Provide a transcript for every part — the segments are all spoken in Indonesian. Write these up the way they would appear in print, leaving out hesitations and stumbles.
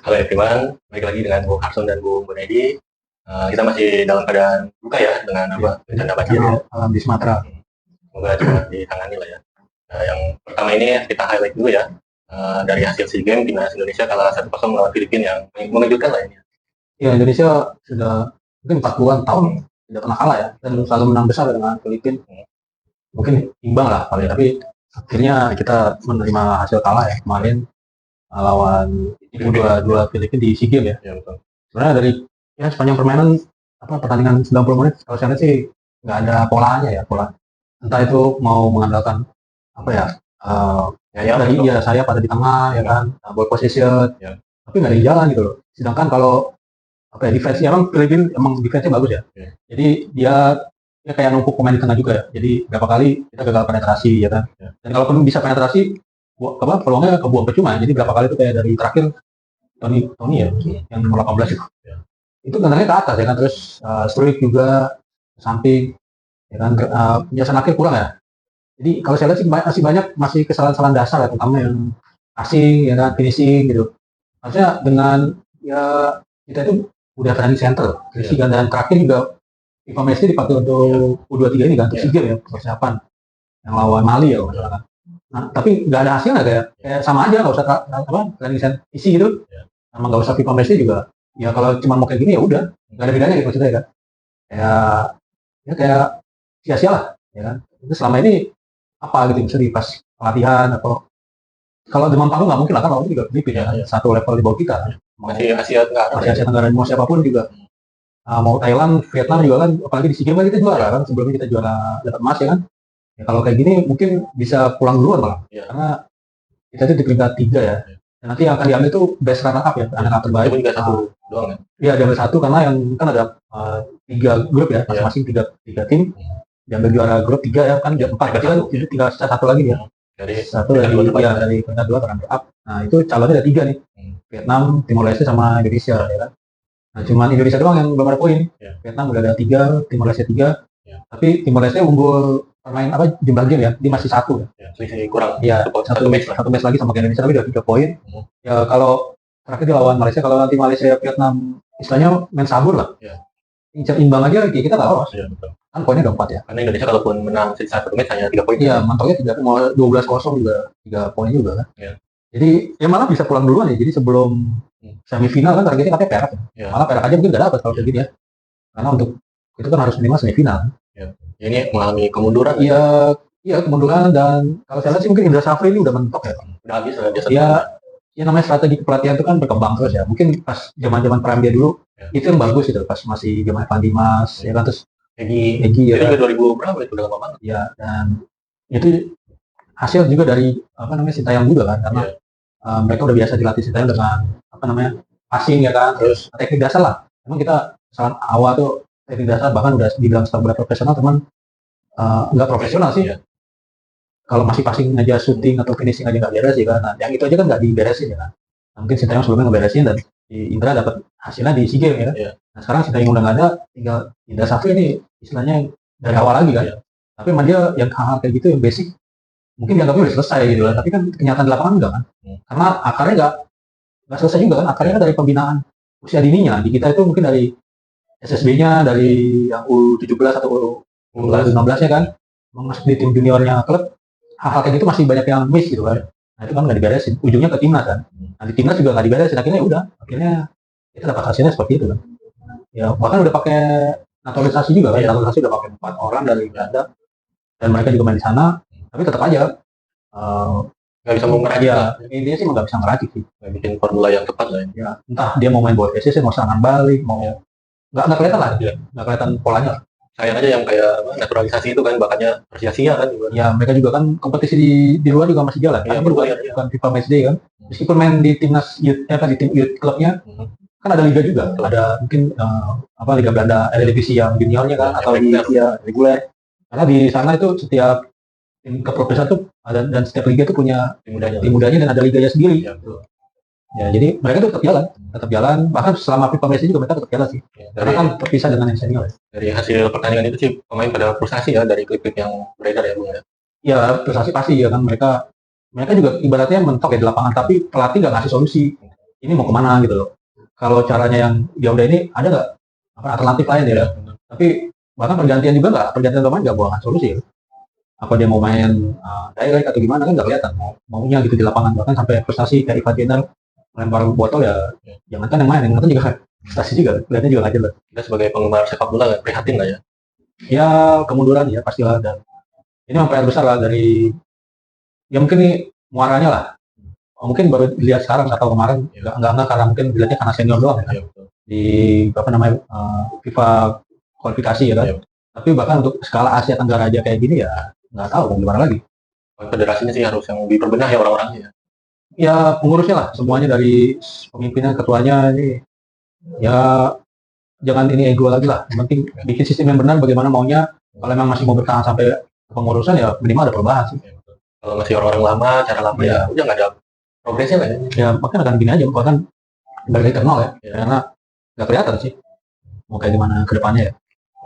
Halo everyone, balik lagi dengan Bung Harson dan Bung Edi. Kita masih dalam keadaan duka ya dengan bencana banjir ya. Alam di Sumatera. Semoga cepat ditangani lah ya. Yang pertama ini kita highlight dulu ya, dari hasil SEA Games timnas Indonesia kalah 1-0 melawan Filipina yang mengejutkan lah ini. Ya, Indonesia sudah mungkin 40-an tahun tidak pernah kalah ya, dan selalu menang besar dengan Filipina. Mungkin imbang lah paling, tapi akhirnya kita menerima hasil kalah ya kemarin lawan dua Filipina di SEA Games ya. Ya betul. Sebenarnya dari sepanjang permainan pertandingan 90 menit kalau saya lihat sih nggak ada polanya ya, pola. Entah itu mau mengandalkan saya pada di tengah ya kan, ball position, tapi nggak ada yang jalan gitu loh. Sedangkan kalau defense-nya Filipina emang defense-nya bagus ya. Jadi dia kayak numpuk pemain di tengah juga ya. Jadi berapa kali kita gagal penetrasi ya kan. Dan kalaupun bisa penetrasi, peluangnya kebuang percuma. Jadi berapa kali itu kayak dari terakhir Tony ya, yang nomor 18 itu. Itu tendangannya ke atas ya kan, terus Struik juga samping ya kan, penjelasan akhir kurang ya. Jadi kalau saya lihat sih masih kesalahan-kesalahan dasar ya, terutama yang passing ya kan, finishing gitu. Harusnya dengan kita itu udah tanding center, dan terakhir juga Ivan Messi dipakai untuk U23 ini kan, untuk SEA Games ya, persiapan yang lawan Mali ya kalau misalkan. Nah, tapi nggak ada hasilnya kayak sama aja, nggak usah tanding center isi gitu, sama nggak usah Ivan Messi juga. Ya kalau cuma mau kayak gini ya udah, nggak ada bedanya gitu maksudnya kan. Kayak sia-sia lah, ya kan. Itu selama ini apa gitu bisa di pas pelatihan atau kalau demam panggung nggak mungkin lah kan, kalau juga Filipina ya, satu level di bawah kita. Masih Asia Tenggara, mau siapapun juga, mau Thailand, Vietnam juga kan, apalagi di SEA Games kita juara kan, sebelumnya kita juara dapat emas ya kan. Ya, kalau kayak gini mungkin bisa pulang duluan malah, karena kita itu di peringkat 3 ya. Dan nanti yang akan diambil itu best runner up ya, anak terbaik. Itu juga satu doang ya? Iya, diambil satu karena yang kan ada 3 grup ya, masing-masing 3 tim. Diambil juara grup 3 ya kan, 4 berarti kan itu tinggal satu lagi ya. Dari peringkat 2 runner up. Nah, itu calonnya ada 3 nih. Vietnam, Timor Leste sama Indonesia ya kan. Nah, cuman Indonesia doang yang belum ada poin. Vietnam udah ada 3, Timor Leste 3. Tapi Timor Leste unggul permain jumlah game ya, dia masih 1 ya. Selisih kurang. Iya, satu match lagi sama Indonesia, tapi udah 3 poin. Ya kalau terakhir dilawan Malaysia, kalau nanti Malaysia Vietnam istilahnya main sabur lah. Incer imbang aja kayak kita lolos. Iya, betul. Kan poinnya ada 4 ya. Karena Indonesia kalaupun menang satu match hanya 3 poin. Iya, mantoknya 3, mau 12-0 juga 3 poin juga kan. Jadi ya malah bisa pulang duluan ya. Jadi sebelum semifinal kan targetnya katanya perak ya. Malah perak aja mungkin nggak dapat kalau kayak gini ya. Karena untuk itu kan harus minimal semifinal. Ya, ini mengalami kemunduran. Iya, kemunduran, dan kalau saya lihat sih mungkin Indra Safri ini udah mentok ya. Udah habis Ya namanya strategi kepelatihan itu kan berkembang terus ya. Mungkin pas zaman-zaman prime dia dulu itu yang bagus itu, pas masih zaman Evan Dimas ya kan, terus Egy ya kan. 2000 berapa itu udah lama banget. Ya, dan itu hasil juga dari Sintayong juga kan, karena mereka udah biasa dilatih Sintayong dengan passing ya kan, terus teknik dasar lah. Emang kita saat awal tuh teknik dasar bahkan udah dibilang sepak profesional, teman nggak profesional sih. Kalau masih passing aja, shooting atau finishing aja nggak beres ya kan. Nah, yang itu aja kan nggak diberesin ya kan. Nah, mungkin Sintayong sebelumnya ngeberesin dan Indra dapat hasilnya di SEA Games ya kan. Nah, sekarang Sintayong udah nggak ada, tinggal Indra Safri ini istilahnya dari awal lagi kan. Tapi emang dia yang hal-hal kayak gitu yang basic mungkin dianggapnya udah selesai gitu kan. Tapi kan kenyataan di lapangan enggak kan. Karena akarnya nggak selesai juga kan. Akarnya kan dari pembinaan usia dininya. Di kita itu mungkin dari SSB-nya, dari yang U17 atau U15-nya kan, masuk di tim juniornya klub. Hal-hal kayak gitu masih banyak yang miss gitu kan. Nah, itu kan nggak diberesin, ujungnya ke timnas kan. Nah, di timnas juga nggak diberesin, akhirnya kita dapat hasilnya seperti itu kan. Ya bahkan udah pakai naturalisasi juga kan. Naturalisasi udah pakai 4 orang dari Belanda dan mereka juga main di sana, tapi tetap aja nggak bisa meracik. Intinya sih nggak bisa meracik sih, nggak bikin formula yang tepat lah ya. Entah dia mau main bola PSS, mau serangan balik, mau nggak kelihatan lah, nggak kelihatan polanya. Sayang aja yang kayak naturalisasi itu kan bakatnya sia-sia kan juga. Ya mereka juga kan kompetisi di luar juga masih jalan. Kan bukan FIFA Matchday kan. Meskipun main di timnas youth, di tim youth klubnya, kan ada liga juga. Ada mungkin Liga Belanda, ada divisi yang juniornya kan, atau di reguler. Karena di sana itu setiap tim keprofesional tuh ada, dan setiap liga itu punya tim mudanya dan ada liganya sendiri. Ya, jadi mereka tuh tetap jalan, bahkan selama FIFA Matchday juga mereka tetap jalan sih. Karena kan terpisah dengan yang senior. Dari hasil pertandingan itu sih pemain pada frustasi ya, dari klip-klip yang beredar ya Bung ya. Ya frustasi pasti ya kan, mereka juga ibaratnya mentok ya di lapangan, tapi pelatih nggak ngasih solusi. ini mau kemana gitu loh. Kalau caranya yang ya udah ini ada nggak alternatif lain ya? Tapi bahkan pergantian juga nggak, pergantian pemain nggak buang solusi ya. Apa dia mau main direct atau gimana kan nggak kelihatan maunya gitu di lapangan, bahkan sampai prestasi kayak Ivan Jenner lempar botol ya, jangan kan yang main, yang nonton juga prestasi juga, kelihatannya juga nggak jelas. Kita sebagai penggemar sepak bola prihatin lah ya. Ya kemunduran ya pastilah, dan ini memang PR besar lah dari ya mungkin ini muaranya lah. Mungkin baru dilihat sekarang atau kemarin nggak karena mungkin dilihatnya karena senior doang ya kan? Di apa namanya FIFA kualifikasi ya kan. Tapi bahkan untuk skala Asia Tenggara aja kayak gini ya nggak tahu mau gimana lagi. Federasinya sih harus yang lebih berbenah ya orang-orangnya. Ya pengurusnya lah, semuanya dari pemimpinnya, ketuanya ini ya jangan ini ego lagi lah. Yang penting bikin sistem yang benar bagaimana maunya. Kalau memang masih mau bertahan sampai pengurusan ya minimal ada perubahan sih. Kalau masih orang-orang lama, cara lama ya udah nggak ada progresnya lah ya. Ya makanya akan gini aja, bahkan balik ke nol ya, karena nggak kelihatan sih mau kayak gimana ke depannya ya.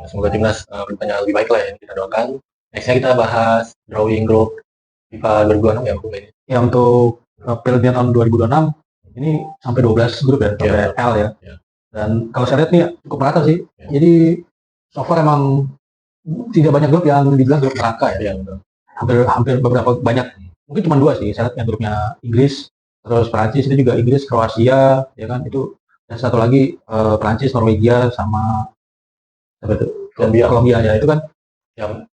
Semoga timnas bertanya lebih baik lah ya, kita doakan. Nextnya kita bahas drawing group FIFA 2026 ya Bung ini. Ya untuk Piala Dunia tahun 2026 ini sampai 12 grup ya, sampai L ya. Dan kalau saya lihat nih cukup merata sih. Jadi so far emang tidak banyak grup yang dibilang grup neraka ya. Hampir beberapa banyak, mungkin cuma 2 sih. Saya lihat yang grupnya Inggris, terus Prancis, itu juga Inggris, Kroasia, ya kan itu. Dan satu lagi Prancis, Norwegia sama Kolombia ya, itu kan yang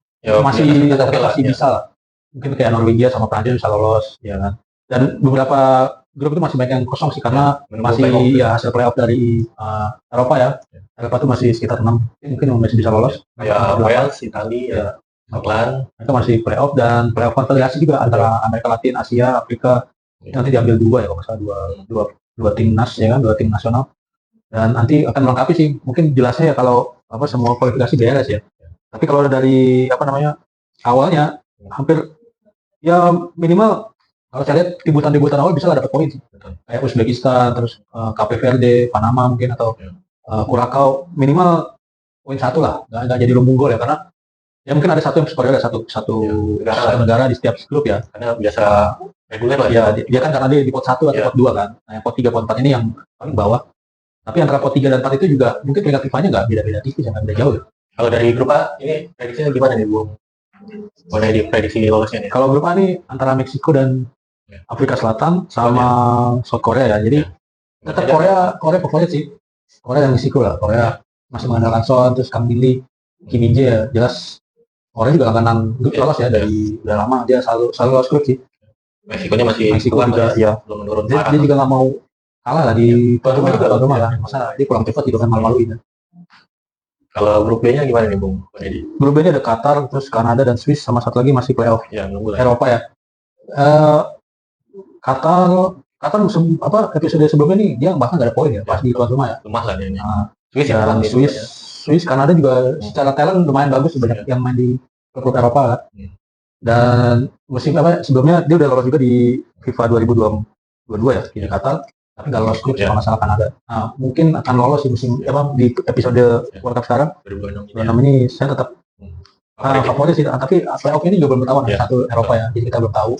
masih bisa lah. Mungkin kayak Norwegia sama Prancis bisa lolos ya kan. Dan beberapa grup itu masih banyak yang kosong sih karena masih ya hasil playoff dari Eropa ya. Eropa itu masih sekitar 6, mungkin masih bisa lolos. Ya Wales, Italia, ya, Scotland, itu masih playoff, dan playoff konfederasi juga antara Amerika Latin, Asia, Afrika. Nanti diambil 2 ya, kalau misalnya dua timnas ya kan, 2 tim nasional. Dan nanti akan melengkapi sih, mungkin jelasnya ya kalau semua kualifikasi beres ya. Tapi kalau dari awalnya hampir ya minimal kalau saya lihat debutan awal bisa lah dapat poin sih. Kayak Uzbekistan, terus Cape Verde, Panama mungkin, atau Curacao, minimal poin 1 lah, nggak jadi lumbung gol ya, karena ya mungkin ada satu yang skor, ada satu negara di setiap grup ya, karena biasa reguler lah ya. Dia kan karena dia di pot 1 atau pot 2 kan. Nah, yang pot 3, pot 4 ini yang paling bawah. Tapi antara pot 3 dan 4 itu juga mungkin peringkat FIFA-nya nggak beda-beda tipis, nggak beda jauh ya. Kalau dari grup A ini prediksinya gimana nih Bung? Boleh diprediksi lolosnya nih? Kalau grup A ini antara Meksiko dan Afrika Selatan sama South Korea ya. Jadi tetap Korea favorit sih. Korea dan Meksiko lah. Korea masih mengandalkan Son, terus Kang Min Lee, Kim Min Jae ya. Jelas Korea juga langganan grup lolos ya, dari udah lama dia selalu lolos grup sih. Meksiko juga ya belum menurun. Dia juga nggak mau kalah lah di tuan rumah lah. Masa dia pulang cepat gitu kan, malu-maluin. Kalau grup B-nya gimana nih Bung? Grup B-nya ada Qatar, terus Kanada dan Swiss, sama satu lagi masih playoff ya, Eropa ya. Qatar episode sebelumnya nih dia bahkan nggak ada poin ya pas di tuan rumah ya. Lemah lah dia ini. Swiss, Kanada juga secara talent lumayan bagus, banyak yang main di klub Eropa kan. Dan musim sebelumnya dia udah lolos juga di FIFA 2022 ya di Qatar, tapi nggak lolos grup sama masalah Kanada. Nah, mungkin akan lolos di musim di episode World Cup sekarang 2026 ini. Saya tetap favorit sih, tapi playoff ini juga belum ketahuan satu Eropa ya, jadi kita belum tahu.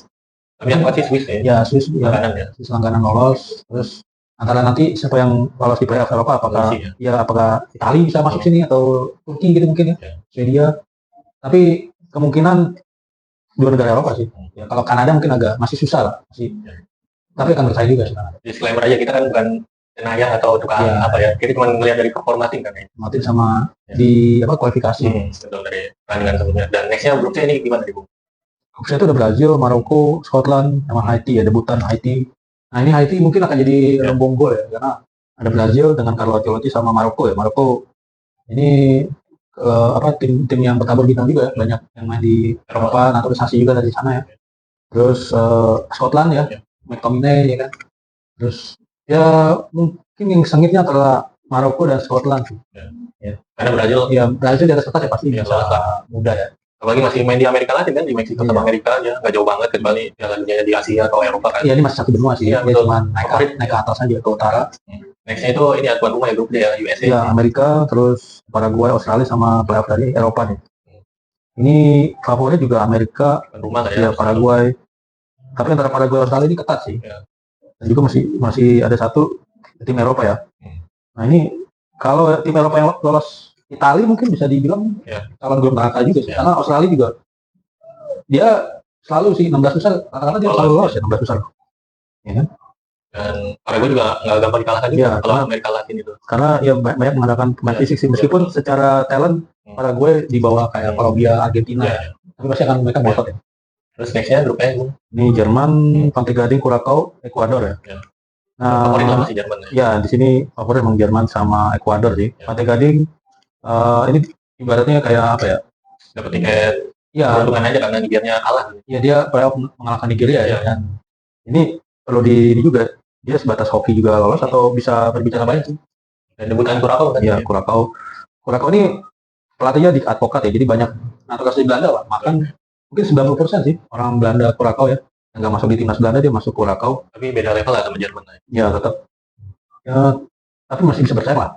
Tapi yang pasti Swiss ya. Swiss Swiss langganan lolos. Terus antara nanti siapa yang lolos di playoff Eropa, apakah Italia bisa masuk sini atau Turki gitu mungkin ya. Swedia. Tapi kemungkinan 2 negara Eropa sih. Ya, kalau Kanada mungkin masih susah lah, tapi akan bersaing juga sebenarnya. Disclaimer aja, kita kan bukan jenayah atau tukang kita cuma melihat dari performa tim kan ya. Tim sama di kualifikasi. Betul, dari pertandingan sebelumnya. Dan nextnya grupnya ini gimana nih Bung? Grupnya itu ada Brazil, Maroko, Scotland, sama Haiti ya, debutan Haiti. Nah ini Haiti mungkin akan jadi lumbung gol ya, karena ada Brazil dengan Carlo Ancelotti sama Maroko ya. Maroko ini tim yang bertabur bintang juga ya, banyak yang main di Eropa, naturalisasi juga dari sana ya. Terus Scotland ya, McTominay ya kan. Terus ya mungkin yang sengitnya antara Maroko dan Scotland sih. Ya. Karena Brazil di atas kertas ya pasti bisa mudah ya. Apalagi masih main di Amerika Latin kan, di Meksiko sama Amerika ya, nggak jauh banget kecuali Piala Dunia di Asia atau Eropa kan. Iya, ini masih satu benua sih. Dia cuma naik ke atas aja ke utara. Nextnya itu ini tuan rumah ya, grup D ya, USA. Ya, Amerika, terus Paraguay, Australia sama playoff dari Eropa nih. Ini favorit juga Amerika, tuan rumah ya, Paraguay. Tapi antara Paraguay dan Australia ini ketat sih. Dan juga masih ada satu tim Eropa ya. Nah ini kalau tim Eropa yang lolos Italia mungkin bisa dibilang calon grup neraka juga sih. Karena Australia juga dia selalu sih 16 besar, rata-rata dia selalu lolos ya 16 besar. Ya kan? Dan Paraguay juga nggak gampang dikalahkan juga kalau Amerika Latin itu. Karena ya banyak mengandalkan pemain fisik sih. Meskipun secara talent Paraguay di bawah kayak Kolombia, Argentina, tapi pasti akan mereka ngotot ya. Terus nextnya grupnya ini Jerman, Pantai Gading, Curacao, Ekuador ya. Nah, favorit lah masih Jerman ya di sini favorit memang Jerman sama Ekuador sih. Pantai Gading ini ibaratnya kayak apa ya? Dapat tiket peruntungan aja karena Nigeria kalah. Ya dia playoff mengalahkan Nigeria ya. Dan ini perlu di juga dia sebatas hoki juga lolos atau bisa berbicara banyak sih. Dan debutan Curacao kan? Ya Curacao ini pelatihnya di advokat ya. Jadi banyak naturalisasi Belanda Pak. Makan mungkin 90% sih orang Belanda Curacao ya. Yang nggak masuk di timnas Belanda dia masuk Curacao. Tapi beda level lah sama Jerman lah. Ya tetap. Ya tapi masih bisa bersaing lah.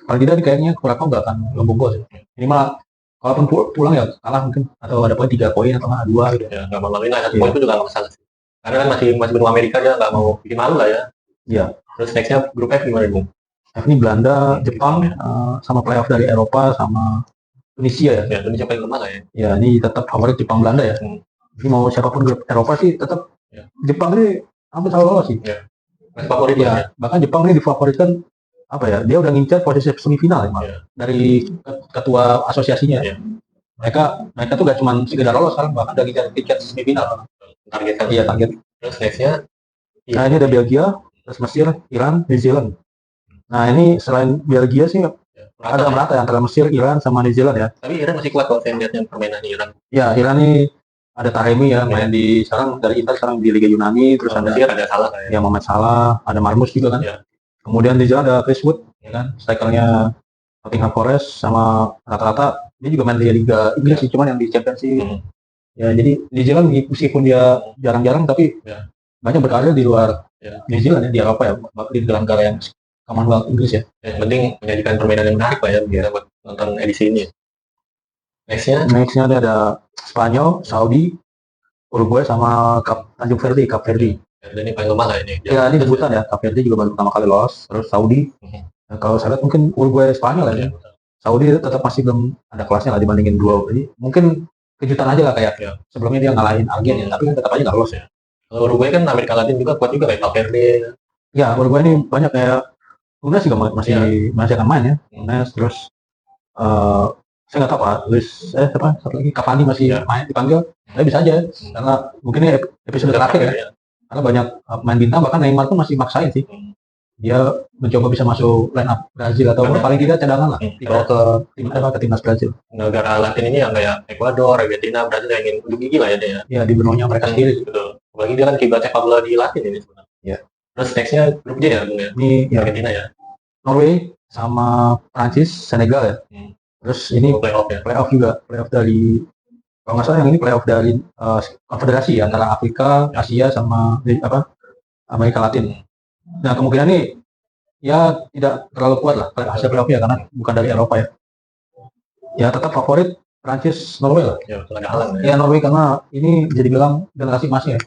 Paling tidak kayaknya Curacao nggak akan lembung gol sih. Minimal kalaupun pulang ya kalah mungkin atau ada poin 3 poin atau 2 gitu. Ya nggak malu-maluin lah, 1 poin itu juga nggak masalah sih. Karena kan masih benua Amerika dia nggak mau bikin malu lah ya. Iya. Terus nextnya grup F gimana Bung? F ini Belanda, Jepang, sama playoff dari Eropa sama Tunisia ya. Ya Tunisia paling lemah lah ya. Ya ini tetap favorit Jepang Belanda ya. Ini mau siapapun grup Eropa sih tetap Jepang ini hampir selalu lolos sih. Masih favorit ya. Bahkan Jepang ini difavoritkan apa ya? Dia udah ngincar posisi semifinal ya, dari ketua asosiasinya. Mereka tuh gak cuma sekedar lolos sekarang, bahkan udah ngincar tiket semifinal. Targetkan. Iya target. Terus nextnya? Nah ini ada Belgia, terus Mesir, Iran, New Zealand. Nah ini selain Belgia sih ada merata ya antara Mesir, Iran sama New Zealand ya. Tapi Iran masih kuat kalau saya lihatnya permainan Iran. Ya Iran ini ada Taremi ya, main di sekarang dari Inter sekarang di Liga Yunani, terus ada Salah ya Mohamed Salah, ada Marmus juga kan. Kemudian di Zealand ada Chris Wood, ya kan, strikernya Nottingham Forest, sama rata-rata dia juga main di Liga Inggris sih, cuman yang di Champions sih. Ya jadi di Zealand meskipun dia jarang-jarang tapi banyak berkarir di luar New Zealand ya, di Eropa ya, di negara yang Commonwealth Inggris ya. Yang penting menyajikan permainan yang menarik Pak ya, buat nonton edisi ini. Nextnya ada Spanyol, Saudi, Uruguay sama Tanjung Verde, Cape Verde. Dan ini paling lemah lah ini. Ya ini debutan ya, Cape Verde juga baru pertama kali lolos. Terus Saudi, kalau saya lihat mungkin Uruguay, Spanyol ya. Saudi tetap masih belum ada kelasnya lah dibandingin dua. Jadi mungkin kejutan aja lah kayak sebelumnya dia ngalahin Argentina, tapi tetap aja nggak lolos ya. Kalau Uruguay kan Amerika Latin juga kuat juga kayak Cape Verde. Ya Uruguay ini banyak kayak Nunes juga masih akan main ya. Nunes terus saya nggak tahu Pak, siapa satu lagi Cavani masih main dipanggil, tapi bisa aja karena mungkin ini episode terakhir ya. Karena banyak main bintang, bahkan Neymar pun masih maksain sih. Dia mencoba bisa masuk line up Brazil atau paling tidak cadangan lah dibawa ke timnas Brazil. Negara Latin ini yang kayak Ekuador, Argentina, Brazil yang ingin unjuk gigi lah ya dia. Ya di benua mereka sendiri. Betul. Apalagi dia kan kiblat sepak bola di Latin ini sebenarnya. Ya. Terus nextnya grup J ya Bung ya? Ini Argentina ya. Norway sama Prancis, Senegal ya. Terus ini playoff juga, playoff dari kalau nggak salah yang ini playoff dari konfederasi ya, antara Afrika, Asia sama Amerika Latin. Nah kemungkinan ini ya tidak terlalu kuat lah hasil playoff ya, karena bukan dari Eropa ya. Ya tetap favorit Prancis, Norway lah. Ya, ada Haaland ya. Norway karena ini bisa dibilang generasi emasnya ya.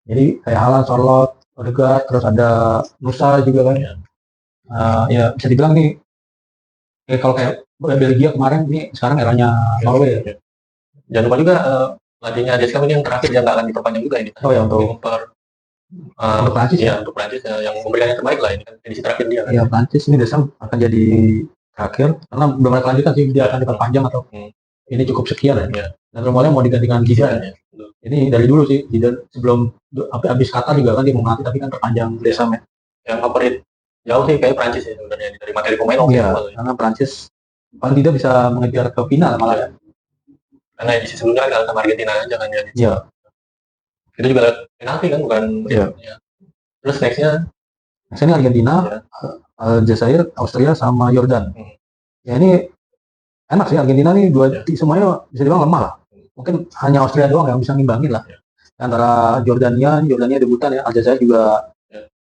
Jadi kayak Haaland, Charlotte, Odegaard, terus ada Nusa juga kan. Ya bisa dibilang nih kalau kayak Belgia kemarin, ini sekarang eranya Norway ya. Jangan lupa juga pelatihnya Deschamps ini yang terakhir dia nggak akan diperpanjang juga ini. Oh ya untuk Prancis ya. Untuk Prancis yang memberikan yang terbaik lah, ini kan edisi terakhir dia kan. Ya Prancis ini Deschamps akan jadi terakhir karena belum ada kelanjutan sih dia akan diperpanjang atau ini cukup sekian ya. Dan rumornya mau digantikan Zidane. Ini dari dulu sih Zidane sebelum habis Qatar juga kan dia mau ngelatih, tapi kan terpanjang Deschamps ya. Yang favorit jauh sih kayak Prancis ya sebenarnya dari materi pemain. Iya, karena Prancis paling tidak bisa mengejar ke final malah ya. Karena edisi sebelumnya kan sama Argentina aja kan ya. Iya. Itu juga penalti kan, bukan? Iya. Terus nextnya Argentina, Aljazair, Austria sama Yordan. Ya ini enak sih Argentina nih, semuanya bisa dibilang lemah lah. Mungkin hanya Austria doang yang bisa ngimbangin lah. Antara Jordania debutan ya, Aljazair juga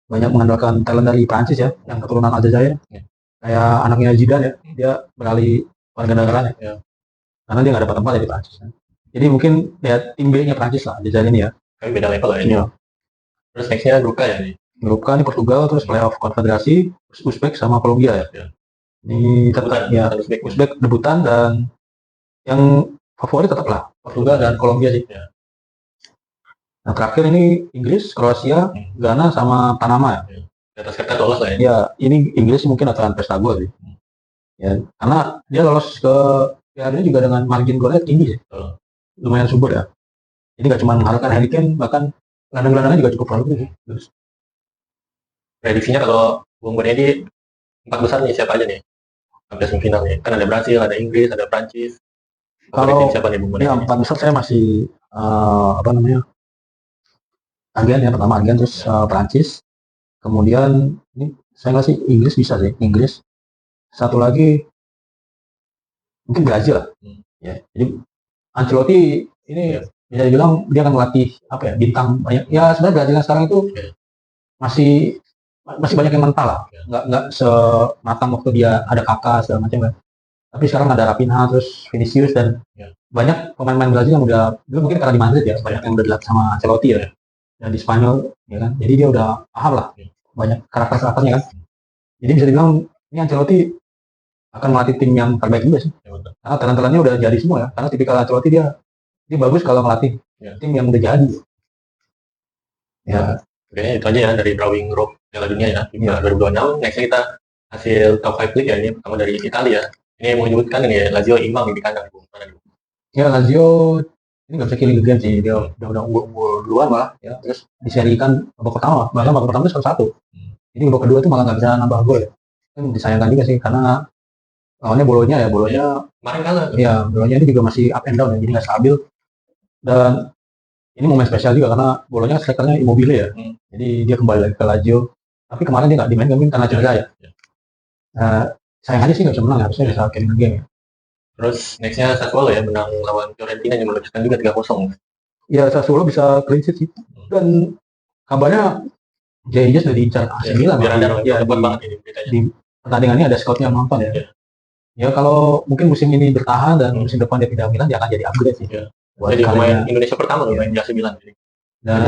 banyak mengandalkan talent dari Prancis ya, yang keturunan Aljazair. Kayak anaknya Zidane ya, dia beralih warga negaranya. Karena dia nggak dapat tempat di Prancis. Jadi mungkin ya tim B-nya Prancis lah, Aljazair ini ya. Tapi beda level lah ini. Terus nextnya grup K ya nih. Grup K ini Portugal, terus playoff konfederasi, terus Uzbek sama Kolombia ya. Ya. Ini Debutan, tetap ya debutan Uzbek. Uzbek debutan, dan yang favorit tetaplah Portugal dan Kolombia sih. Ya. Nah, terakhir ini Inggris, Kroasia, Ghana sama Panama ya. Di atas kertas lolos lah ya. Ya, ini Inggris mungkin akan pesta gol sih. Ya, karena dia lolos ke Piala Dunia juga dengan margin golnya tinggi sih. Betul. Lumayan subur ya. Jadi nggak cuma mengharapkan Harry Kane, bahkan gelandang-gelandangnya juga cukup produktif sih. Terus, Prediksinya kalau Bung Bonedi 4 besar nih siapa aja nih? Sampai semifinal nih. Kan ada Brasil, ada Inggris, ada Prancis. Kalau Siapa nih Bung Bonedi? ya 4 besar saya masih apa namanya? Argen ya, pertama Argen, terus Prancis. Kemudian ini saya nggak sih Inggris bisa sih, Inggris. Satu lagi mungkin Brazil lah. Ya, jadi Ancelotti ini bisa dibilang dia akan melatih apa ya, bintang banyak. Ya sebenarnya Brazil yang sekarang itu masih banyak yang mental lah. Nggak sematang waktu dia ada Kakak segala macam kan. Tapi sekarang ada Raphinha, terus Vinicius, dan banyak pemain-pemain Brazil yang udah dulu mungkin karena di Madrid ya, banyak yang udah dilatih sama Ancelotti ya. Dan di Spanyol ya kan. Jadi dia udah paham lah banyak karakternya kan. Jadi bisa dibilang ini Ancelotti akan melatih tim yang terbaik juga sih. Karena talent-talentnya udah jadi semua ya. Karena tipikal Ancelotti dia bagus kalau melatih tim yang udah jadi. Ya, Oke, itu aja ya dari Drawing Group Piala Dunia ya, FIFA 2026. Nextnya kita hasil top 5 league ya, ini pertama dari Italia. Ini mau menyebutkan ini ya, Lazio imbang di kandang. ya Lazio ini nggak bisa killing the game sih, dia udah unggul duluan malah ya, terus diserikan babak pertama, bahkan babak pertama itu 1-1. Ini babak kedua itu malah nggak bisa nambah gol ya. Kan disayangkan juga sih, karena lawannya Bolonya kemarin kalah. Ya, Bolonya ini juga masih up and down ya, jadi nggak stabil. Dan ini momen spesial juga karena Bolonya strikernya Immobile ya. Jadi dia kembali lagi ke Lazio. Tapi kemarin dia nggak dimainkan karena cedera ya. Sayang aja sih nggak bisa menang, harusnya bisa killing the game ya. Terus nextnya Sassuolo ya, menang lawan Fiorentina yang menunjukkan juga 3-0. Ya Sassuolo bisa clean sheet sih. Dan kabarnya Jay sudah diincar AC Milan. Ya, dapat banget ini beritanya. Di pertandingan ini ada scout yang nonton ya. Ya kalau mungkin musim ini bertahan dan musim depan dia pindah Milan, dia akan jadi upgrade sih. Jadi pemain Indonesia pertama loh main di AC Milan. Dan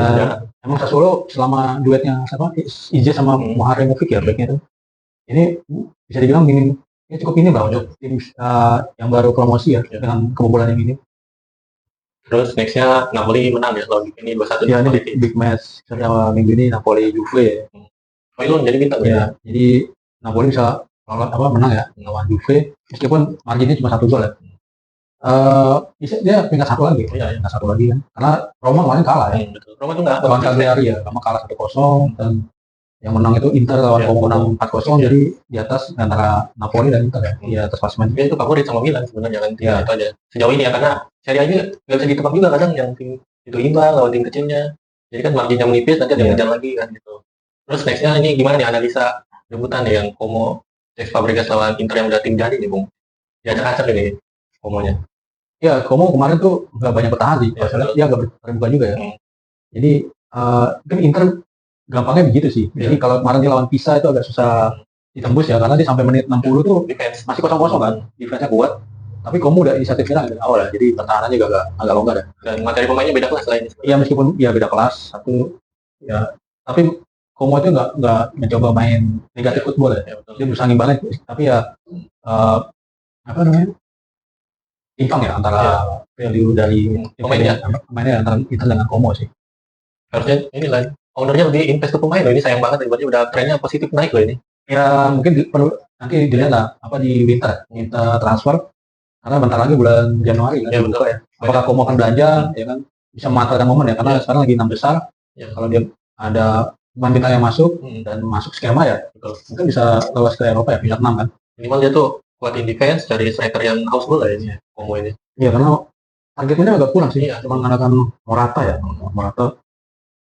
emang Sassuolo selama duetnya sama Ije sama Muharremovic ya backnya itu, ini bisa dibilang minim, ini cukup minim lah untuk tim yang baru promosi ya dengan kebobolan yang ini. Terus nextnya Napoli menang ya lawan ini 2-1. Ya ini big match sama minggu ini Napoli Juve ya. Oh itu jadi bintang ya. Jadi Napoli bisa menang ya lawan Juve meskipun marginnya cuma 1 gol ya. Bisa dia peringkat 1 lagi, peringkat 1 lagi kan. Karena Roma kemarin kalah ya. Roma tuh nggak lawan Cagliari ya, Roma kalah 1-0 dan yang menang itu Inter lawan Como menang 4-0, jadi di atas antara Napoli dan Inter ya, di atas klasemen. Itu favorit sama Milan sebenarnya kan, itu aja sejauh ini ya, karena Serie A aja nggak bisa ditebak juga kadang yang tim itu imbang lawan tim kecilnya, jadi kan marginnya menipis, nanti ada yang ngejar lagi kan gitu. Terus nextnya ini gimana nih analisa debutan nih yang Como Cesc Fabregas lawan Inter yang udah tim jadi nih Bung, diacak-acak ini Komonya. Ya Como kemarin tuh nggak banyak bertahan sih, dia nggak terbuka juga ya. Jadi kan Inter gampangnya begitu sih. Jadi kalau kemarin dia lawan Pisa itu agak susah ditembus ya, karena dia sampai menit 60 tuh masih kosong-kosong kan, defense-nya kuat. Tapi Como udah inisiatif nyerang dari awal ya, jadi pertahanannya juga agak longgar ya. Dan materi pemainnya beda kelas lain. Iya meskipun ya beda kelas satu ya, tapi Como itu nggak mencoba main negatif football ya. Dia berusaha ngimbangi, tapi ya apa namanya, imbang ya antara value dari pemainnya antara Inter dengan Como sih. Harusnya ini lah, ownernya lebih invest ke pemain loh, ini sayang banget, berarti udah trennya positif naik loh ini. Ya mungkin perlu nanti dilihat lah apa di winter transfer, karena bentar lagi bulan Januari kan dibuka ya. Apakah Como akan belanja ya kan, bisa memanfaatkan momen ya, karena sekarang lagi 6 besar. Kalau dia ada pemain bintang yang masuk dan masuk skema ya, mungkin bisa lolos ke Eropa ya, peringkat 6 kan. Minimal dia tuh kuatin defense, cari striker yang haus bola ya ini Como ini. Iya karena targetnya agak kurang sih, cuma mengandalkan Morata ya, Morata.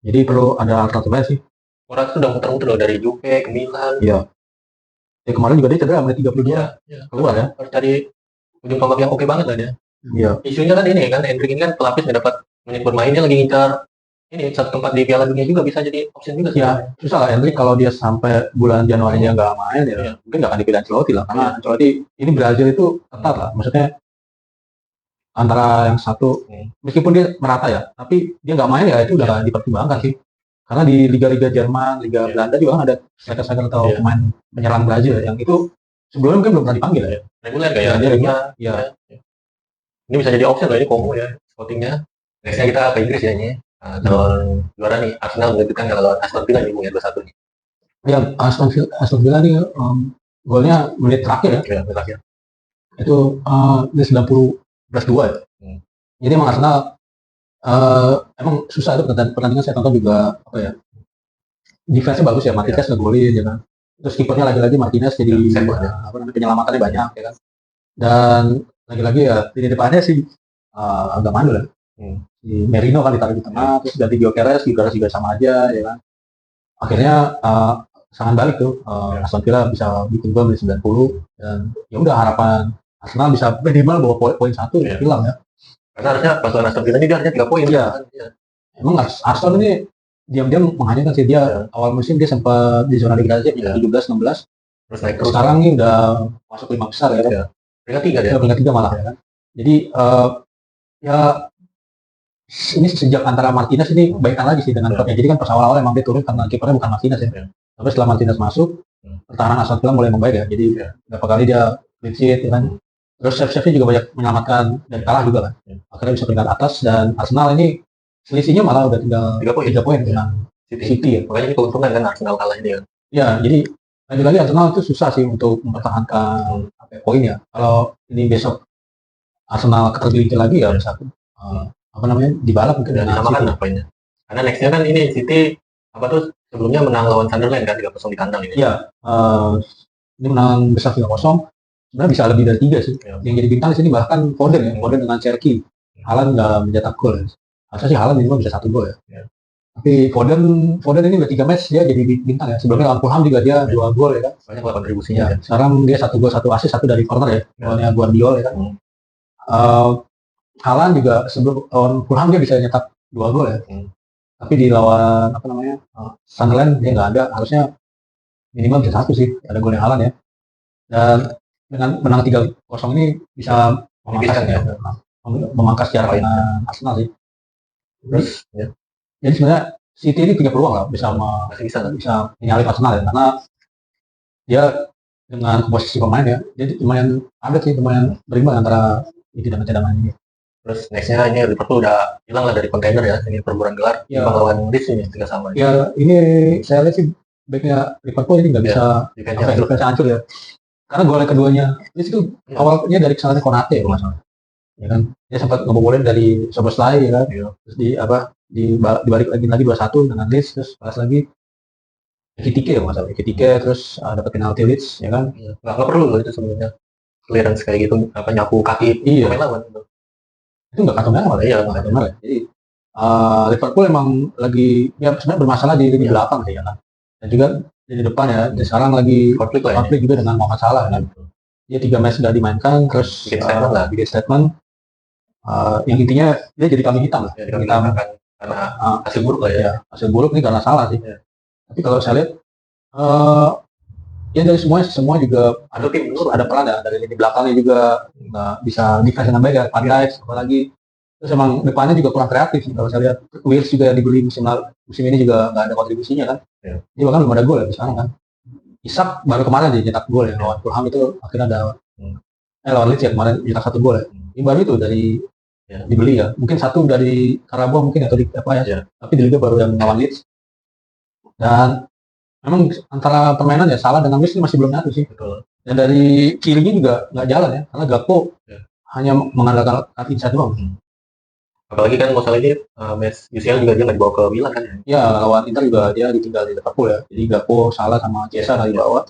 Jadi perlu ada alternatif sih. Morata tuh udah muter-muter loh dari Juve ke Milan. Iya. Ya kemarin juga dia cedera menit 32 keluar ya. Harus cari ujung tombak yang oke banget lah dia. Iya. Isunya kan ini kan, Endrick ini kan pelapis nggak dapat menit bermain, dia lagi ngincar ini satu tempat di Piala Dunia juga, bisa jadi option juga sih. Ya susah lah Endrick kalau dia sampai bulan Januari dia nggak main ya, mungkin nggak akan dipilih Ancelotti lah, karena Ancelotti ini Brazil itu ketat lah, maksudnya antara yang satu meskipun dia merata ya, tapi dia nggak main ya itu udah dipertimbangkan sih. Karena di liga-liga Jerman, Liga Belanda juga kan ada striker-striker atau pemain penyerang Brazil yang itu sebelumnya mungkin belum pernah dipanggil ya. Reguler kayak dia reguler. Ya. Ini bisa jadi option loh ini Como ya scoutingnya. Nextnya kita ke Inggris ya ini. Tahun juara nih Arsenal mengejutkan kalau Aston Villa nih punya 2-1 nih. Ya Aston Villa nih golnya menit terakhir ya. Menit terakhir. Itu di 90+2 ya. Jadi emang Arsenal emang susah itu pertandingan saya tonton juga apa ya. Defense-nya bagus ya, Martinez ngegolin ya kan. Terus kipernya lagi-lagi Martinez jadi penyelamatannya banyak ya kan. Dan lagi-lagi ya di depannya sih agak mandul ya. Si Merino kan ditaruh di tengah, terus ganti Gyökeres juga sama aja ya kan. Akhirnya serangan balik tuh Aston Villa bisa bikin gol di 90 dan ya udah harapan Arsenal bisa minimal bawa poin 1 hilang ya. Karena harusnya pasukan Aston Villa ini dia harusnya 3 poin. Iya. Emang Arsenal ini diam-diam menghanyutkan sih dia awal musim dia sempat di zona degradasi 17-16. Terus naik terus. Sekarang ini udah masuk 5 besar ya kan. Peringkat 3 malah ya kan. Jadi ya ini sejak antara Martinez ini baikan lagi sih dengan klubnya. Jadi kan pas awal-awal emang dia turun karena kipernya bukan Martinez ya. Tapi setelah Martinez masuk, pertahanan Aston Villa mulai membaik ya. Jadi beberapa kali dia clean sheet ya kan. Terus save-nya juga banyak menyelamatkan dan kalah juga kan. Akhirnya bisa peringkat atas dan Arsenal ini selisihnya malah udah tinggal 3 poin dengan City ya. Makanya ini keuntungan kan Arsenal kalah ini ya. Ya, jadi lagi-lagi Arsenal itu susah sih untuk mempertahankan poin ya. Kalau ini besok Arsenal ketergelincir lagi ya bisa dibalap mungkin dengan City poinnya. Karena nextnya kan ini City sebelumnya menang lawan Sunderland kan 3-0 di kandang ini. Iya, ini menang besar 3-0. Sebenarnya bisa lebih dari 3 sih. Yang jadi bintang di sini bahkan Foden ya, Foden dengan Cherki. Haaland nggak mencetak gol. Harusnya sih Haaland minimal bisa 1 gol ya. Tapi Foden ini udah 3 match dia jadi bintang ya. Sebelumnya lawan Fulham juga dia 2 gol ya kan. Banyak kontribusinya. Ya. Sekarang dia 1 gol 1 assist, 1 dari corner ya. Golnya Guardiola ya kan. Haaland juga sebelum lawan Fulham dia bisa nyetak 2 gol ya. Tapi di lawan Sunderland dia nggak ada. Harusnya minimal bisa 1 sih. Ada golnya Haaland ya. Dan dengan menang 3-0 ini bisa memangkas jarak dengan Arsenal sih. Terus ya. Jadi sebenarnya City ini punya peluang lah bisa menyalip Arsenal ya, karena dia dengan komposisi pemain ya, jadi lumayan ada sih lumayan berimbang antara itu dengan cadangan ini. Terus nextnya ini Liverpool udah hilang lah dari kontender ya, ini perburuan gelar ya. Lawan Leeds ini 3-3. Ya ini saya lihat sih baiknya Liverpool ini nggak bisa defense hancur ya. Karena gol keduanya itu awalnya dari kesalahan Konate ya masalah. Ya kan, dia sempat ngebobolin dari Szoboszlai ya kan. Terus dibalik lagi 2-1 dengan Leeds, terus balas lagi Ekitike ya masalah. Ekitike terus dapat penalti Leeds ya kan. Nggak perlu loh itu sebenarnya. Clearance kayak gitu nyapu kaki pemain lawan itu. Itu nggak kartu merah ya. Jadi Liverpool emang lagi ya sebenarnya bermasalah di lini belakang sih ya kan. Dan juga di depan ya, sekarang lagi konflik juga dengan Mohamed Salah kan. Dia 3 match sudah dimainkan, terus bikin statement yang intinya dia jadi kambing hitam lah. Karena hasil buruk lah ya. Hasil buruk ini karena salah sih. Tapi kalau saya lihat ya dari semua juga ada peran ya. Dari lini belakangnya juga nggak bisa defense dengan baik ya. Van Dijk apalagi. Terus emang depannya juga kurang kreatif sih kalau saya lihat. Wills juga yang dibeli musim ini juga nggak ada kontribusinya kan. Dia bahkan belum ada gol ya sekarang kan. Isak baru kemarin dia nyetak gol ya lawan Fulham itu akhirnya ada lawan Leeds ya kemarin nyetak 1 gol ya. Ini baru itu dari dibeli ya. Mungkin 1 dari Karabau mungkin atau di apa ya. Tapi di Liga baru yang lawan Leeds. Dan memang antara permainan ya Salah dengan Wills ini masih belum nyatu sih. Betul. Dan dari kirinya juga nggak jalan ya karena Gakpo hanya mengandalkan cut inside doang. Apalagi kan masalah ini match UCL juga dia nggak dibawa ke Milan kan ya? Ya lawan Inter juga dia ditinggal di Liverpool ya. Jadi Gakpo, Salah sama Chiesa nggak dibawa.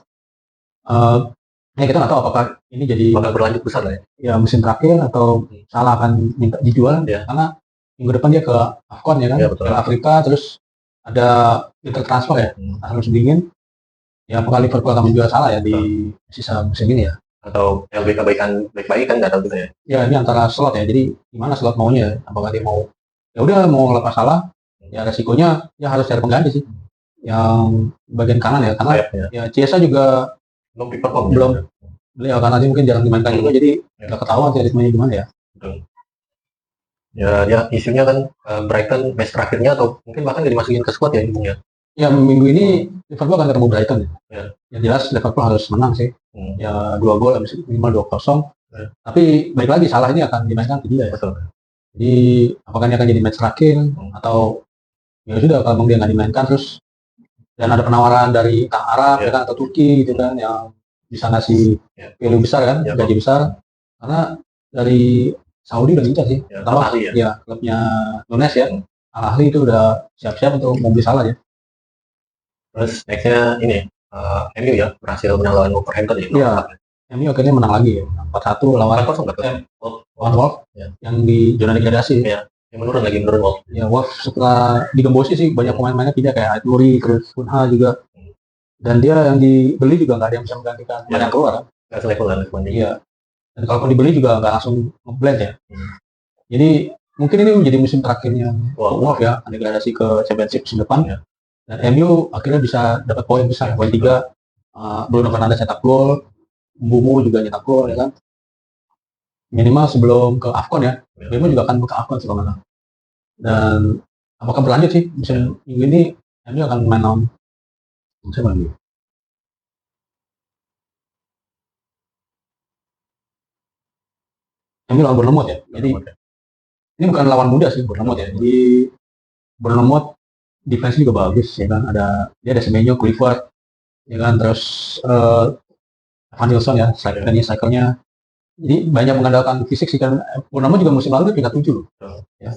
Kita nggak tahu apakah ini jadi bakal berlanjut besar lah ya. Ya musim terakhir atau Salah akan minta dijual karena minggu depan dia ke AFCON ya kan, ke Afrika, terus ada transfer ya, musim dingin. Ya apakah Liverpool akan menjual Salah ya di sisa musim ini ya? Atau LBK baik-baik kan nggak tahu gitu ya. Ya ini antara slot ya, jadi gimana slot maunya? Apakah dia mau ya udah mau ngelepas Salah, ya resikonya ya harus cari pengganti sih. Yang bagian kanan ya, karena ya Chiesa juga belum beliau karena dia mungkin jarang dimainkan juga, jadi nggak ketahuan sih ritmenya gimana ya. Ya dia isunya kan Brighton match terakhirnya atau mungkin bahkan nggak dimasukin ke squad ya Bung ya. Ya minggu ini Liverpool akan ketemu Brighton. Ya. Yang jelas Liverpool harus menang sih. Ya 2 gol habis minimal 2-0. Ya. Tapi balik lagi salah ini akan dimainkan ke dia ya. Betul. Jadi apakah ini akan jadi match terakhir atau ya sudah kalau dia nggak dimainkan terus dan ada penawaran dari Kang Arab ya kan, atau Turki gitu kan yang bisa ngasih value besar kan, gaji besar, karena dari Saudi udah minta sih, pertama ya klubnya Nunes ya, Al Ahly itu udah siap-siap untuk membeli Salah ya. Terus nextnya ini MU ya berhasil menang lawan Wolverhampton ya. Iya, MU akhirnya menang lagi ya, 4-1 lawan Wolves yang di zona degradasi. Iya. Yang menurun Wolves. Ya Wolves setelah digembosi sih banyak pemain-pemainnya pindah kayak Aituri, terus Kunha juga. Dan dia yang dibeli juga nggak ada yang bisa menggantikan yang keluar. Nggak selevel lah semuanya. Iya. Dan kalau dibeli juga nggak langsung nge-blend ya. Jadi mungkin ini menjadi musim terakhirnya Wolves ya, degradasi ke Championship musim depan. Ya. Dan MU akhirnya bisa dapat poin besar, poin 3. Bruno Fernandes cetak gol, Mbumo juga nyetak gol ya kan. Minimal sebelum ke AFCON ya. Mbumo juga akan ke AFCON sebenarnya. Dan apakah berlanjut sih musim minggu ini MU akan main lawan siapa lagi? MU lawan Bournemouth ya. Jadi ini bukan lawan muda sih Bournemouth ya. Jadi Bournemouth defense juga bagus ya kan. Dia ada Semenyo, Clifford ya kan, terus Van Nilsson ya, strikernya. Jadi banyak mengandalkan fisik sih kan. Bournemouth juga musim lalu dia peringkat 7 loh. Ya.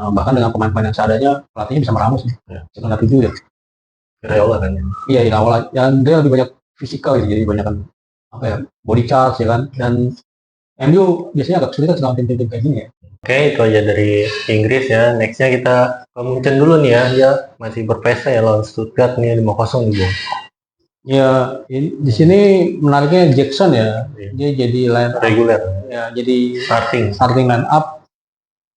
Bahkan dengan pemain-pemain yang seadanya pelatihnya bisa meramus nih. Peringkat 7 ya. Iraola kan. Iya, Iraola. Yang dia lebih banyak fisikal gitu, jadi banyak body charge ya kan. Dan MU biasanya agak kesulitan dengan tim-tim kayak gini ya. Oke, itu aja dari Inggris ya. Nextnya kita ke Munchen dulu nih ya. Dia masih berpesta ya lawan Stuttgart nih 5-0 nih Bung. Ya, di sini menariknya Jackson ya. Dia jadi line reguler. Ya, jadi starting line up.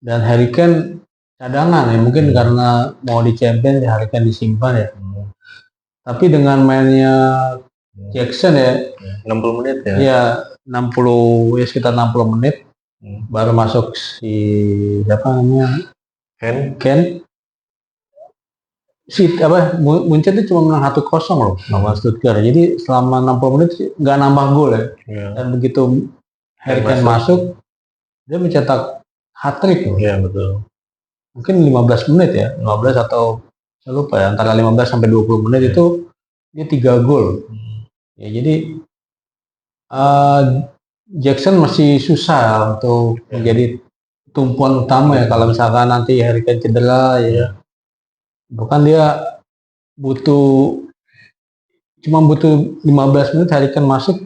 Dan Harry Kane cadangan ya. Mungkin karena mau di Champions Harry Kane disimpan ya. Tapi dengan mainnya Jackson ya 60 menit ya. Iya, 60 ya sekitar 60 menit. Baru masuk si siapa namanya? Ken. Munchen itu cuma menang 1-0 loh lawan Stuttgart. Jadi selama 60 menit nggak nambah gol ya. Dan begitu Harry Kane masuk, dia mencetak hat-trick loh. Iya, betul. Mungkin 15 menit ya, 15 atau saya lupa ya, antara 15 sampai 20 menit itu dia 3 gol. Ya jadi Jackson masih susah untuk menjadi tumpuan utama ya kalau misalkan nanti Harry Kane cedera ya. Bukan dia cuma butuh 15 menit Harry Kane masuk,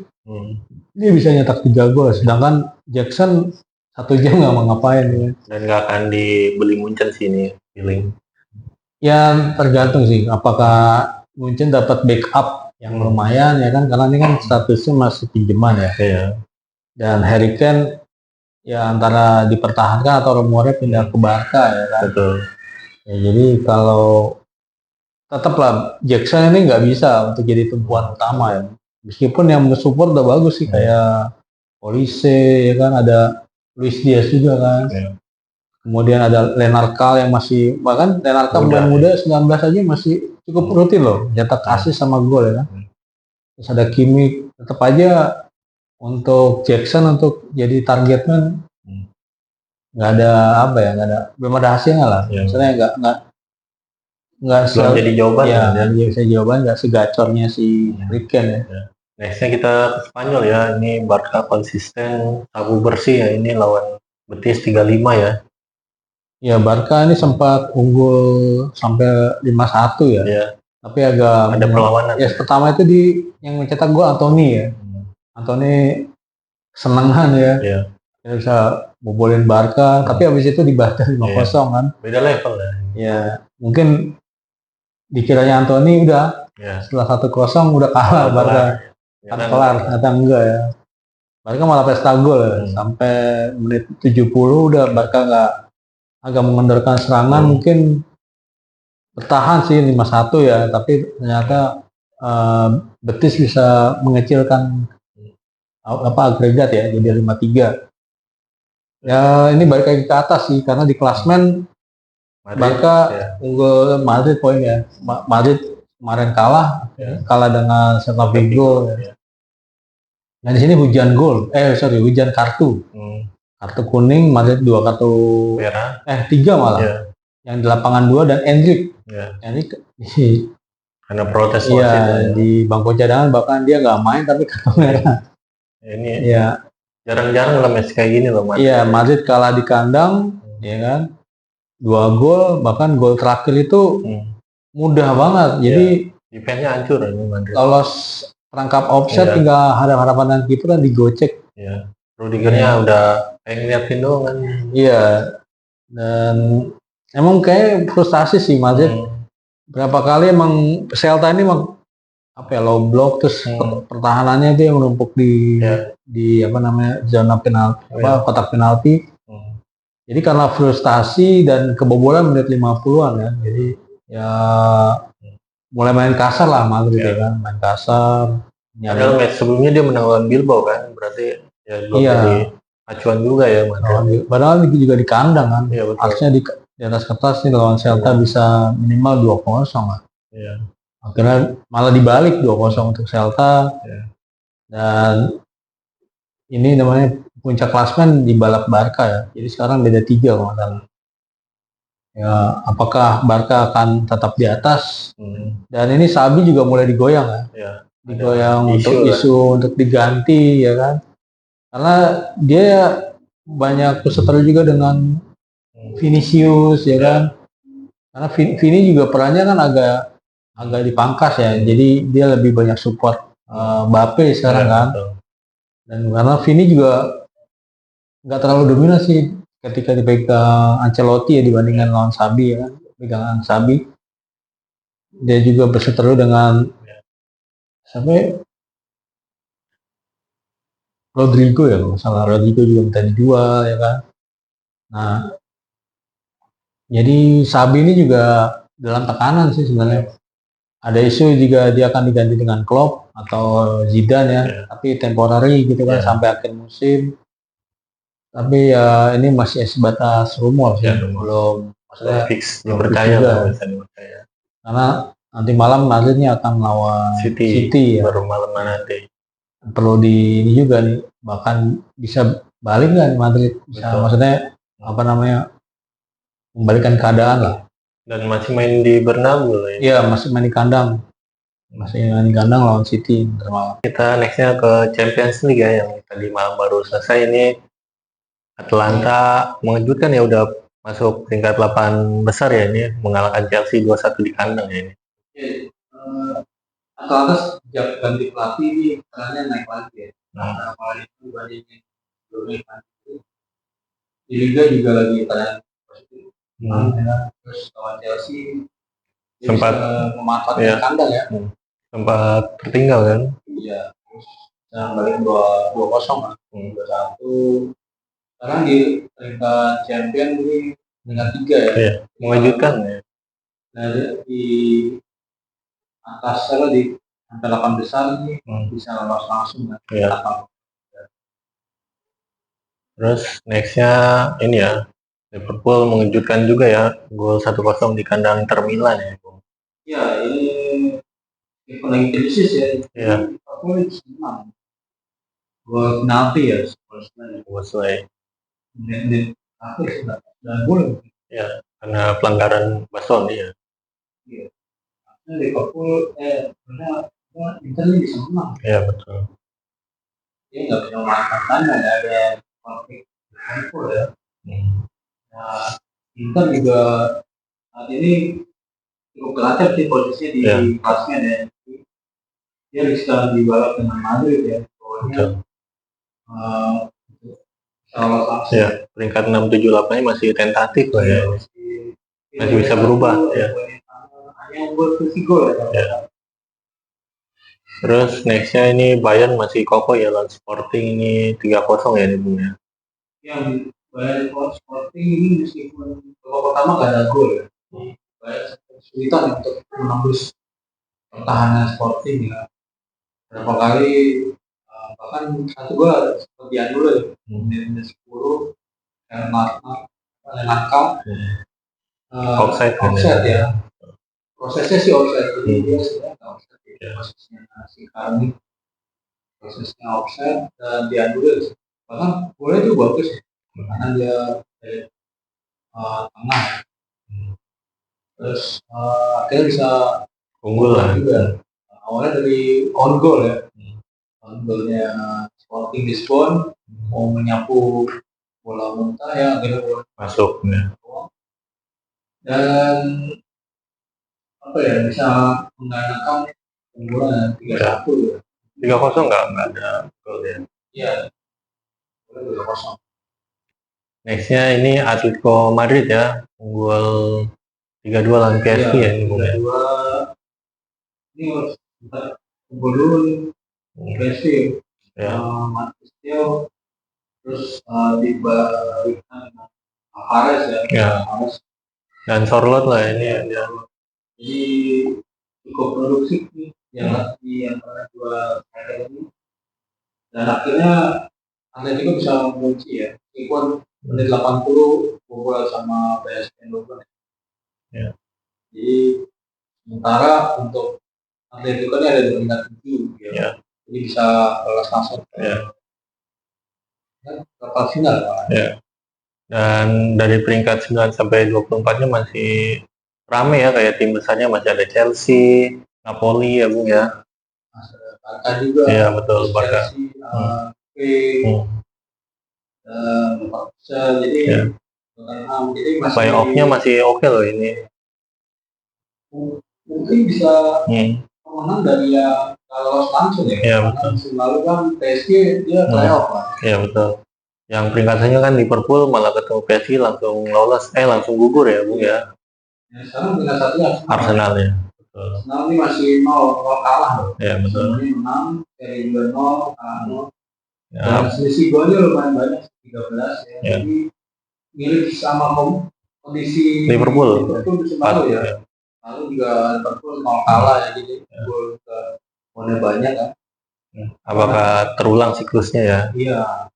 dia bisa nyetak 3 gol. Sedangkan Jackson 1 jam nggak mau ngapain ya. Dan nggak akan dibeli Munchen sih ini feeling. Ya tergantung sih apakah Munchen dapat backup yang lumayan ya kan, karena ini kan statusnya masih pinjaman ya. Iya. Dan Harry Kane ya antara dipertahankan atau rumornya pindah ke Barca ya kan. Betul. Ya, jadi kalau tetaplah Jackson ini nggak bisa untuk jadi tumpuan utama ya. Meskipun yang support udah bagus sih kayak Olise ya kan, ada Luis Diaz juga kan. Ya. Kemudian ada Lennart Kal yang masih, bahkan Lennart Kal pemain muda 19 aja masih cukup rutin loh, nyetak assist sama gol ya kan. Terus ada Kimmich, tetap aja untuk Jackson untuk jadi target man nggak ada belum ada hasilnya lah. Misalnya nggak belum jadi jawaban ya, bisa jawaban nggak segacornya si Harry Kane ya. Nextnya kita ke Spanyol ya, ini Barca konsisten sabu bersih ya, ini lawan Betis 3-5 ya. Ya Barca ini sempat unggul sampai 5-1 ya. Tapi agak ada perlawanan. Ya pertama itu yang mencetak gol Anthony ya. Anthony kesenangan ya. Dia bisa bobolin Barca, tapi habis itu dibatal 5-0 kan. Beda level ya. Ya, mungkin dikiranya Anthony udah setelah 1-0 udah kalah Barca. Kan kelar, ternyata enggak ya. Barca malah pesta gol ya. Sampai menit 70 udah Barca agak mengendorkan serangan, mungkin bertahan sih 5-1 ya, tapi ternyata Betis bisa mengecilkan agregat ya, jadi 5-3. Ya ini balik lagi ke atas sih karena di klasmen Madrid, Barca ya. unggul Madrid poinnya. Madrid kemarin kalah Ya. kalah dengan Celta Vigo. Ya. Nah di sini hujan gol, hujan kartu. Kartu kuning, Madrid 2 kartu merah, 3 malah. ya. Yang di lapangan 2 dan Endrick. Ya. Endrick Karena protes iya wasit, ya. di bangku cadangan bahkan dia nggak main tapi kartu merah. Ini Iya. jarang-jarang lah match kayak gini loh Madrid. Iya, Madrid kalah di kandang, ya kan? 2 gol, bahkan gol terakhir itu mudah banget. Jadi defense-nya hancur ini Madrid. lolos perangkap offset tinggal harapan dan kiper kan digocek. Iya. Rudigernya udah kayak ngeliatin doang kan. Iya. Dan emang kayak frustasi sih Madrid. Berapa kali emang Celta ini emang low block terus pertahanannya itu yang menumpuk di zona penalti kotak penalti. Jadi karena frustasi dan kebobolan menit 50-an ya. Jadi ya mulai main kasar lah Madrid ya kan, main kasar. Padahal match sebelumnya dia menang lawan Bilbao kan, berarti ya jadi acuan juga ya Madrid. Padahal juga di kandang kan. Iya, betul. Harusnya di atas kertas nih lawan Celta bisa minimal 2-0 lah. Iya. Akhirnya malah dibalik 2-0 untuk Celta. Dan ini namanya puncak klasmen di balap Barca ya. Jadi sekarang beda 3 kalau nggak salah. Ya, apakah Barca akan tetap di atas? Dan ini Xabi juga mulai digoyang ya. Digoyang untuk isu untuk diganti ya kan. Karena dia banyak berseteru juga dengan Vinicius ya kan. Karena Vini juga perannya kan agak dipangkas ya. Jadi dia lebih banyak support Mbappe sekarang kan. Dan karena Vini juga nggak terlalu dominan sih ketika dipegang Ancelotti ya dibandingkan lawan Xabi ya kan. Pegangan Xabi. Dia juga berseteru dengan Rodrigo ya kalau salah. Rodrigo juga minta dijual ya kan. Nah, jadi Xabi ini juga dalam tekanan sih sebenarnya. Ada isu juga dia akan diganti dengan Klopp atau Zidane ya, tapi temporary gitu kan sampai akhir musim. Tapi ya ini masih sebatas rumor sih, belum maksudnya fix dipercaya lah, bisa dipercaya. Karena nanti malam Madrid akan lawan City ya. Baru malam nanti. Perlu ini juga nih, bahkan bisa balik nggak Madrid? Bisa, maksudnya membalikan keadaan lah. Dan masih main di Bernabeu ya? Iya, masih main di kandang. Masih main di kandang lawan City malam. Kita nextnya ke Champions League ya, yang tadi malam baru selesai ini. Atlanta mengejutkan ya, udah masuk peringkat 8 besar ya ini, mengalahkan Chelsea 2-1 di kandang ya ini. Atlanta sejak ganti pelatih ini perannya naik lagi ya. Nah, kali itu bandingin sebelumnya di Liga juga lagi tren positif. Terus lawan Chelsea sempat memanfaatkan kandang ya. Sempat tertinggal kan? Iya. Terus balik 2-0 kan. 2-1. Sekarang di peringkat champion ini peringkat 3 ya. Iya, mengejutkan ya. Nah, di atas di angka 8 besar ini bisa lolos langsung kan. Iya. Terus nextnya ini ya, Liverpool mengejutkan juga ya, gol 1-0 di kandang Inter Milan ya. Iya, ini lagi krisis ya. Iya. Liverpool senang. Gol penalti ya, selesai. Dan akhir sudah gol. Ya, karena pelanggaran Bastoni ya. Iya. Liverpool Inter ini bisa menang. Iya, betul. Dia nggak punya manfaat ada konflik Liverpool ya. Nah, Inter juga saat ini cukup relatif sih posisinya di kelasnya ya. Dia bisa dibalap dengan Madrid ya. Pokoknya ya, peringkat 6, 7, 8 masih tentatif lah ya. Masih bisa berubah ya. Hanya buat gol ya. Terus nextnya ini Bayern masih kokoh ya lawan Sporting ini 3-0 ya nih Bung ya. Yang Bayern Sporting ini meskipun babak pertama nggak ada gol ya. Bayern kesulitan untuk menembus pertahanan Sporting ya. Berapa kali bahkan satu gol seperti dulu ya. Menit 10 Renata Offside kan offset ya. Prosesnya sih offset, jadi Hmm. dia sebenarnya nggak offset ya. Ya. Prosesnya si Karni prosesnya offset dan dianulir. Bahkan boleh itu bagus ya, karena dia dari tengah, terus akhirnya bisa Unggul lah. juga. Awalnya dari on goal ya, on goalnya Sporting Lisbon mau menyapu bola muntah ya akhirnya bola Masuk ya. dan apa ya bisa menggunakan unggulan 3-1 ya. 3-0 nggak ada gol ya. Iya, boleh 3-0. Nextnya ini Atletico Madrid ya, unggul 3-2 lawan PSG ya ini Bung ya. 3-2 ini harus kita unggul dulu nih PSG Ya. Marquinhos terus dibalikan Alvarez ya. Ya. Alvarez. Dan Sorloth lah ini ya. Jadi cukup produktif nih yang di antara dua striker ini dan akhirnya Atletico bisa mengunci ya meskipun menit 80 bobol sama PSG Eindhoven. Ya. Jadi sementara untuk Atletico ini ada di peringkat 7 ya. Ya. Jadi bisa lolos masuk ke final Pak. Ya. Dan dari peringkat 9 sampai 24-nya masih rame ya, kayak tim besarnya masih ada Chelsea, Napoli ya Bung ya. Masih ada Barca juga. Iya betul, Barca. Jadi Ya. jadi masih Playoff-nya masih oke loh ini. mungkin bisa menang dari yang lolos langsung ya. Iya Karena betul. musim lalu kan PSG dia playoff Pak. Iya betul. Yang peringkatannya kan Liverpool malah ketemu PSG langsung lolos, langsung gugur ya Bung ya. Ya, sekarang peringkat satunya Arsenal ya. Betul. Arsenal ini masih 0 kalah loh. Iya betul. Ini menang, seri juga 0, kalah 0. Ya. Dan selisih golnya lumayan banyak, 13 ya. Ya. Jadi mirip sama kondisi Liverpool musim lalu ya. Lalu juga Liverpool 0 kalah ya, jadi gol ke golnya banyak kan. Apakah terulang siklusnya ya? Iya,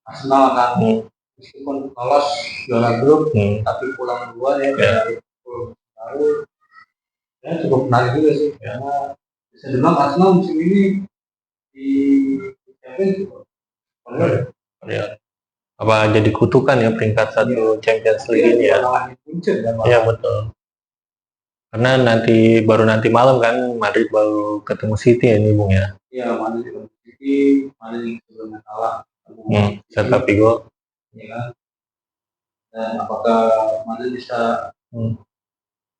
Arsenal kan meskipun lolos juara grup tapi pulang duluan ya dari Liverpool. Lalu ya cukup menarik juga sih karena bisa dibilang Arsenal musim ini di Champions League. Ya. Apa jadi kutukan ya peringkat 1 Champions League ini ya? Iya betul. Karena baru nanti malam kan Madrid baru ketemu City ini Bung ya. Iya, Madrid ketemu City, Madrid sebelumnya kalah. Celta Vigo. Iya kan. Dan apakah Madrid bisa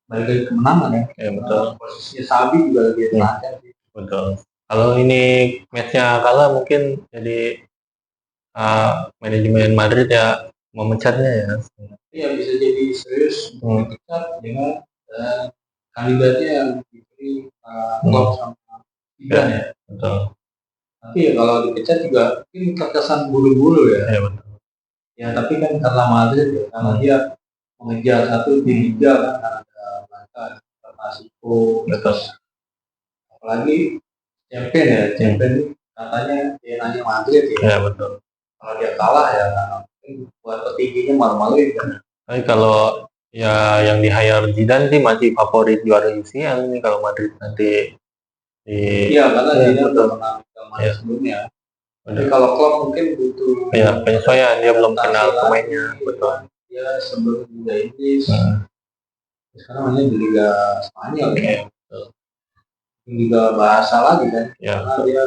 balik lagi kemenangan ya? Iya betul. Posisinya Sabi juga lagi terancam sih. Betul. Kalau ini matchnya kalah mungkin jadi manajemen Madrid ya memecatnya ya. Iya bisa jadi serius memecat ya kan. Dan kandidatnya yang dipilih Klopp sama Zidane ya. Betul. Tapi ya kalau dipecat juga mungkin terkesan buru-buru ya. Iya betul. Ya tapi kan karena Madrid ya, karena dia mengejar satu di liga kan ada Barca, Atletico, Betul. apalagi champion ya, champion katanya dia nanya Madrid ya. Iya betul. Kalau dia kalah ya mungkin buat petingginya malu-maluin kan. Tapi kalau ya yang di hire Zidane sih masih favorit juara UCL ini kalau Madrid nanti Iya karena dia udah menang sebelumnya. Tapi kalau Klopp mungkin butuh penyesuaian, dia belum kenal pemainnya. Betul. Dia sebelum di Liga Inggris, sekarang hanya di Liga Spanyol ya. Liga bahasa lagi kan, karena dia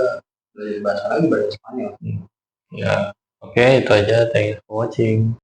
belajar bahasa lagi bahasa Spanyol. Ya, oke itu aja. Thanks for watching.